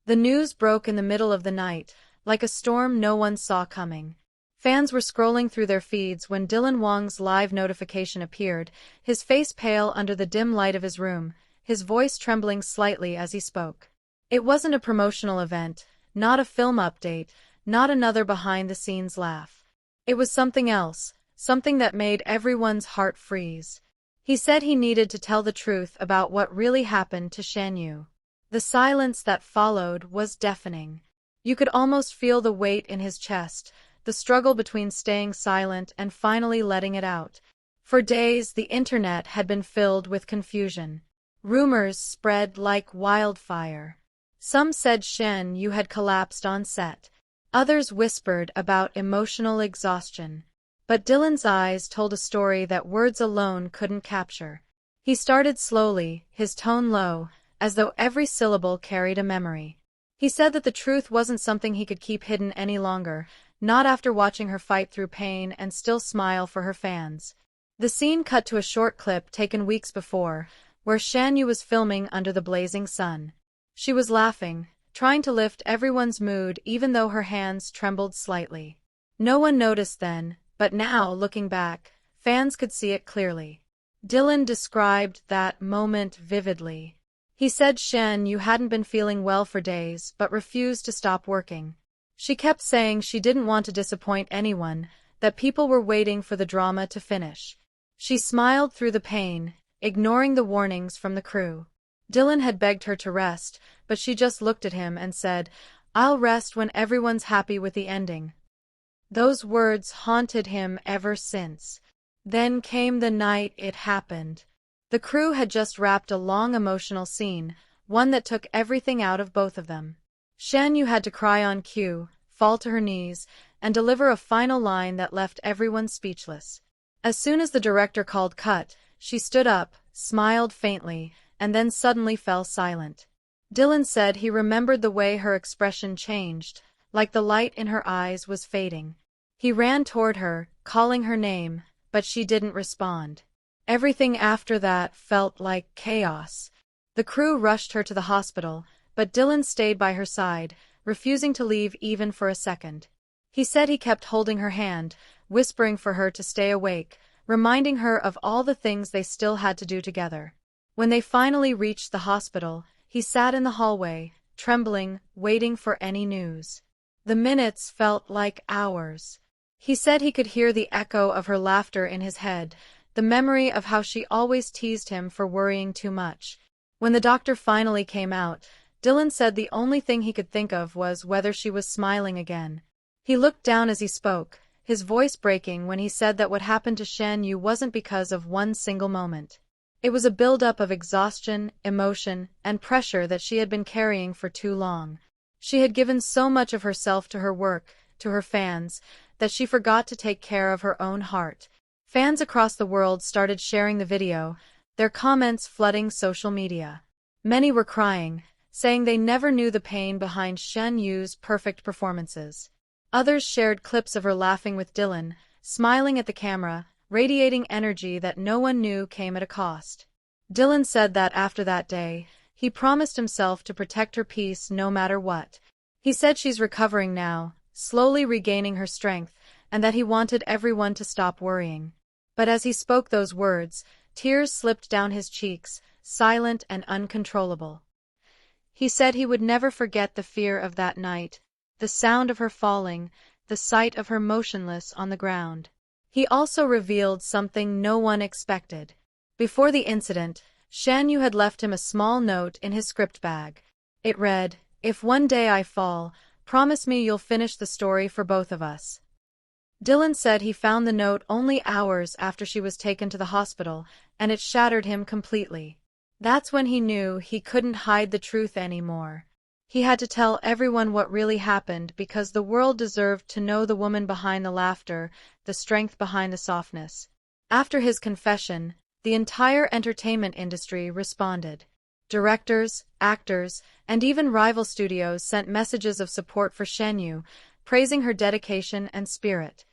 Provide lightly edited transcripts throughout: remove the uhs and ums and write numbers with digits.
The news broke in the middle of the night, like a storm no one saw coming. Fans were scrolling through their feeds when Wang's live notification appeared, his face pale under the dim light of his room, his voice trembling slightly as he spoke. It wasn't a promotional event, not a film update, not another behind-the-scenes laugh. It was something else, something that made everyone's heart freeze. He said he needed to tell the truth about what really happened to Shen Yue. The silence that followed was deafening. You could almost feel the weight in his chest, the struggle between staying silent and finally letting it out. For days, the internet had been filled with confusion. Rumors spread like wildfire. Some said Shen Yue had collapsed on set. Others whispered about emotional exhaustion. But Dylan's eyes told a story that words alone couldn't capture. He started slowly, his tone low, as though every syllable carried a memory. He said that the truth wasn't something he could keep hidden any longer, not after watching her fight through pain and still smile for her fans. The scene cut to a short clip taken weeks before, where Shen Yue was filming under the blazing sun. She was laughing, trying to lift everyone's mood even though her hands trembled slightly. No one noticed then, but now, looking back, fans could see it clearly. Dylan described that moment vividly. He said Shen Yue hadn't been feeling well for days but refused to stop working. She kept saying she didn't want to disappoint anyone, that people were waiting for the drama to finish. She smiled through the pain, ignoring the warnings from the crew. Dylan had begged her to rest, but she just looked at him and said, "I'll rest when everyone's happy with the ending." Those words haunted him ever since. Then came the night it happened. The crew had just wrapped a long emotional scene, one that took everything out of both of them. Shen Yue had to cry on cue, fall to her knees, and deliver a final line that left everyone speechless. As soon as the director called cut, she stood up, smiled faintly, and then suddenly fell silent. Dylan said he remembered the way her expression changed, like the light in her eyes was fading. He ran toward her, calling her name, but she didn't respond. Everything after that felt like chaos. The crew rushed her to the hospital, but Dylan stayed by her side, refusing to leave even for a second. He said he kept holding her hand, whispering for her to stay awake, reminding her of all the things they still had to do together. When they finally reached the hospital, he sat in the hallway, trembling, waiting for any news. The minutes felt like hours. He said he could hear the echo of her laughter in his head, the memory of how she always teased him for worrying too much. When the doctor finally came out, Dylan said the only thing he could think of was whether she was smiling again. He looked down as he spoke, his voice breaking when he said that what happened to Shen Yue wasn't because of one single moment. It was a buildup of exhaustion, emotion, and pressure that she had been carrying for too long. She had given so much of herself to her work, to her fans, that she forgot to take care of her own heart. Fans across the world started sharing the video, their comments flooding social media. Many were crying, saying they never knew the pain behind Shen Yue's perfect performances. Others shared clips of her laughing with Dylan, smiling at the camera, radiating energy that no one knew came at a cost. Dylan said that after that day, he promised himself to protect her peace no matter what. He said she's recovering now, slowly regaining her strength, and that he wanted everyone to stop worrying. But as he spoke those words, tears slipped down his cheeks, silent and uncontrollable. He said he would never forget the fear of that night, the sound of her falling, the sight of her motionless on the ground. He also revealed something no one expected. Before the incident, Shen Yue had left him a small note in his script bag. It read, "If one day I fall, promise me you'll finish the story for both of us." Dylan said he found the note only hours after she was taken to the hospital, and it shattered him completely. That's when he knew he couldn't hide the truth anymore. He had to tell everyone what really happened because the world deserved to know the woman behind the laughter, the strength behind the softness. After his confession, the entire entertainment industry responded. Directors, actors, and even rival studios sent messages of support for Shen Yue, praising her dedication and spirit.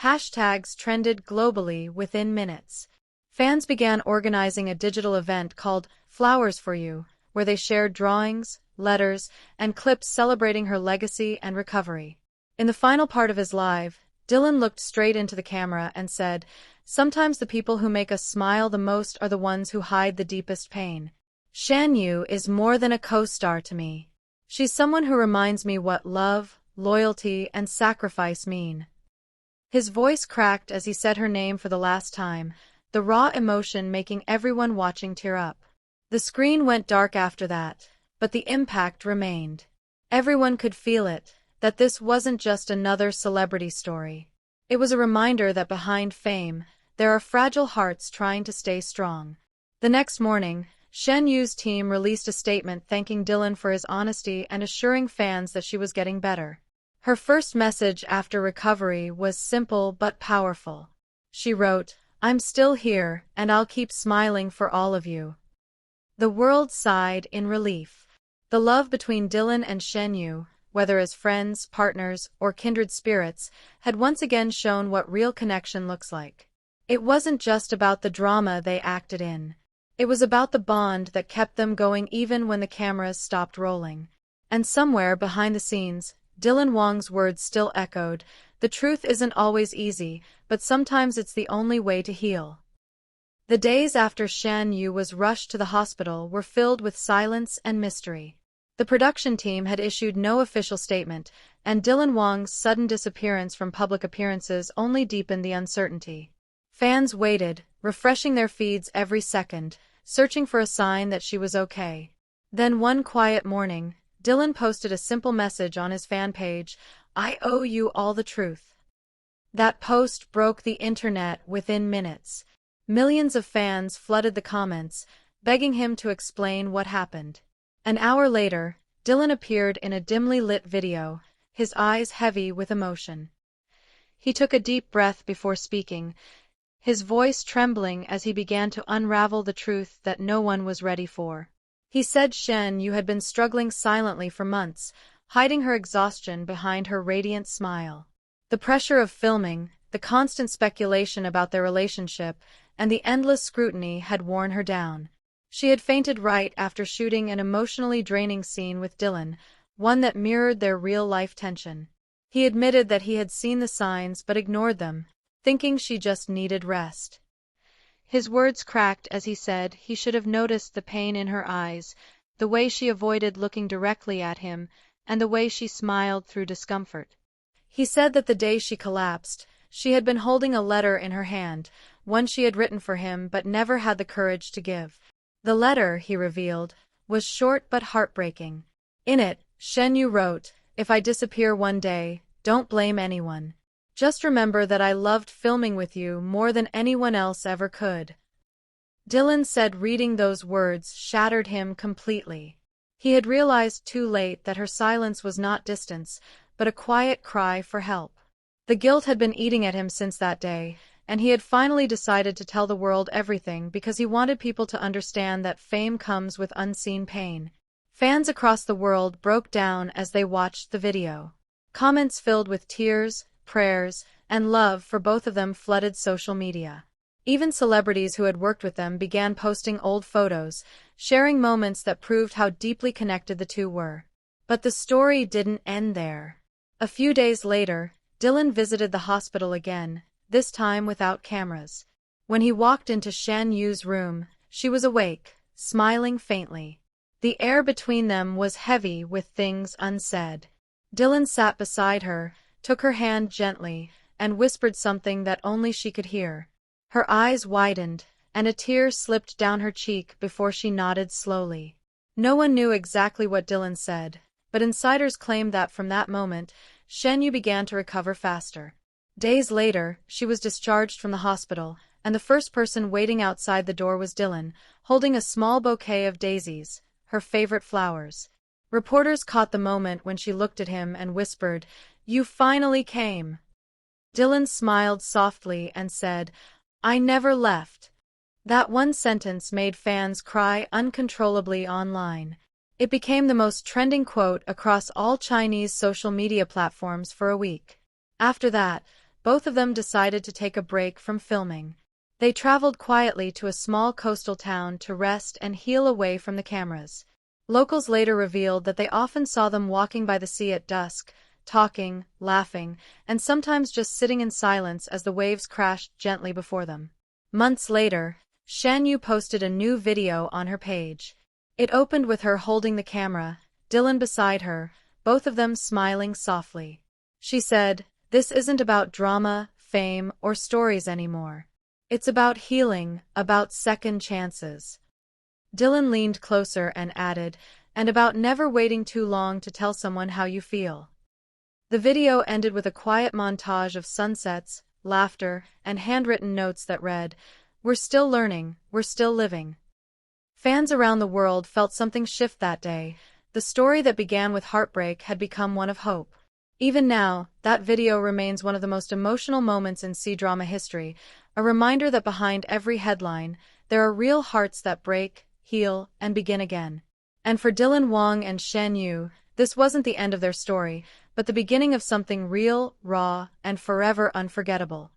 Hashtags trended globally within minutes. Fans began organizing a digital event called Flowers for You, where they shared drawings, letters, and clips celebrating her legacy and recovery. In the final part of his live, Dylan looked straight into the camera and said, "Sometimes the people who make us smile the most are the ones who hide the deepest pain. Shen Yue is more than a co-star to me. She's someone who reminds me what love, loyalty, and sacrifice mean." His voice cracked as he said her name for the last time, the raw emotion making everyone watching tear up. The screen went dark after that, but the impact remained. Everyone could feel it, that this wasn't just another celebrity story. It was a reminder that behind fame, there are fragile hearts trying to stay strong. The next morning, Shen Yu's team released a statement thanking Dylan for his honesty and assuring fans that she was getting better. Her first message after recovery was simple but powerful. She wrote, "I'm still here, and I'll keep smiling for all of you." The world sighed in relief. The love between Dylan and Shen Yue, whether as friends, partners, or kindred spirits, had once again shown what real connection looks like. It wasn't just about the drama they acted in. It was about the bond that kept them going even when the cameras stopped rolling. And somewhere behind the scenes, Dylan Wang's words still echoed, "The truth isn't always easy, but sometimes it's the only way to heal." The days after Shen Yue was rushed to the hospital were filled with silence and mystery. The production team had issued no official statement, and Dylan Wang's sudden disappearance from public appearances only deepened the uncertainty. Fans waited, refreshing their feeds every second, searching for a sign that she was okay. Then one quiet morning, Dylan posted a simple message on his fan page, "I owe you all the truth." That post broke the internet within minutes. Millions of fans flooded the comments, begging him to explain what happened. An hour later, Dylan appeared in a dimly lit video, his eyes heavy with emotion. He took a deep breath before speaking, his voice trembling as he began to unravel the truth that no one was ready for. He said Shen Yue had been struggling silently for months, hiding her exhaustion behind her radiant smile. The pressure of filming, the constant speculation about their relationship, and the endless scrutiny had worn her down. She had fainted right after shooting an emotionally draining scene with Dylan, one that mirrored their real-life tension. He admitted that he had seen the signs but ignored them, thinking she just needed rest. His words cracked as he said he should have noticed the pain in her eyes, the way she avoided looking directly at him, and the way she smiled through discomfort. He said that the day she collapsed, she had been holding a letter in her hand, one she had written for him but never had the courage to give. The letter, he revealed, was short but heartbreaking. In it, Shen Yue wrote, "If I disappear one day, don't blame anyone. Just remember that I loved filming with you more than anyone else ever could." Dylan said reading those words shattered him completely. He had realized too late that her silence was not distance, but a quiet cry for help. The guilt had been eating at him since that day, and he had finally decided to tell the world everything because he wanted people to understand that fame comes with unseen pain. Fans across the world broke down as they watched the video. Comments filled with tears, prayers, and love for both of them flooded social media. Even celebrities who had worked with them began posting old photos, sharing moments that proved how deeply connected the two were. But the story didn't end there. A few days later, Dylan visited the hospital again, this time without cameras. When he walked into Shen Yu's room, she was awake, smiling faintly. The air between them was heavy with things unsaid. Dylan sat beside her, took her hand gently, and whispered something that only she could hear. Her eyes widened, and a tear slipped down her cheek before she nodded slowly. No one knew exactly what Dylan said, but insiders claimed that from that moment, Shen Yue began to recover faster. Days later, she was discharged from the hospital, and the first person waiting outside the door was Dylan, holding a small bouquet of daisies, her favorite flowers. Reporters caught the moment when she looked at him and whispered, "You finally came." Dylan smiled softly and said, "I never left." That one sentence made fans cry uncontrollably online. It became the most trending quote across all Chinese social media platforms for a week. After that, both of them decided to take a break from filming. They traveled quietly to a small coastal town to rest and heal away from the cameras. Locals later revealed that they often saw them walking by the sea at dusk, talking, laughing, and sometimes just sitting in silence as the waves crashed gently before them. Months later, Shen Yue posted a new video on her page. It opened with her holding the camera, Dylan beside her, both of them smiling softly. She said, "This isn't about drama, fame, or stories anymore. It's about healing, about second chances." Dylan leaned closer and added, "And about never waiting too long to tell someone how you feel." The video ended with a quiet montage of sunsets, laughter, and handwritten notes that read, "We're still learning, we're still living." Fans around the world felt something shift that day. The story that began with heartbreak had become one of hope. Even now, that video remains one of the most emotional moments in C-drama history, a reminder that behind every headline, there are real hearts that break, heal, and begin again. And for Dylan Wang and Shen Yue, this wasn't the end of their story, but the beginning of something real, raw, and forever unforgettable.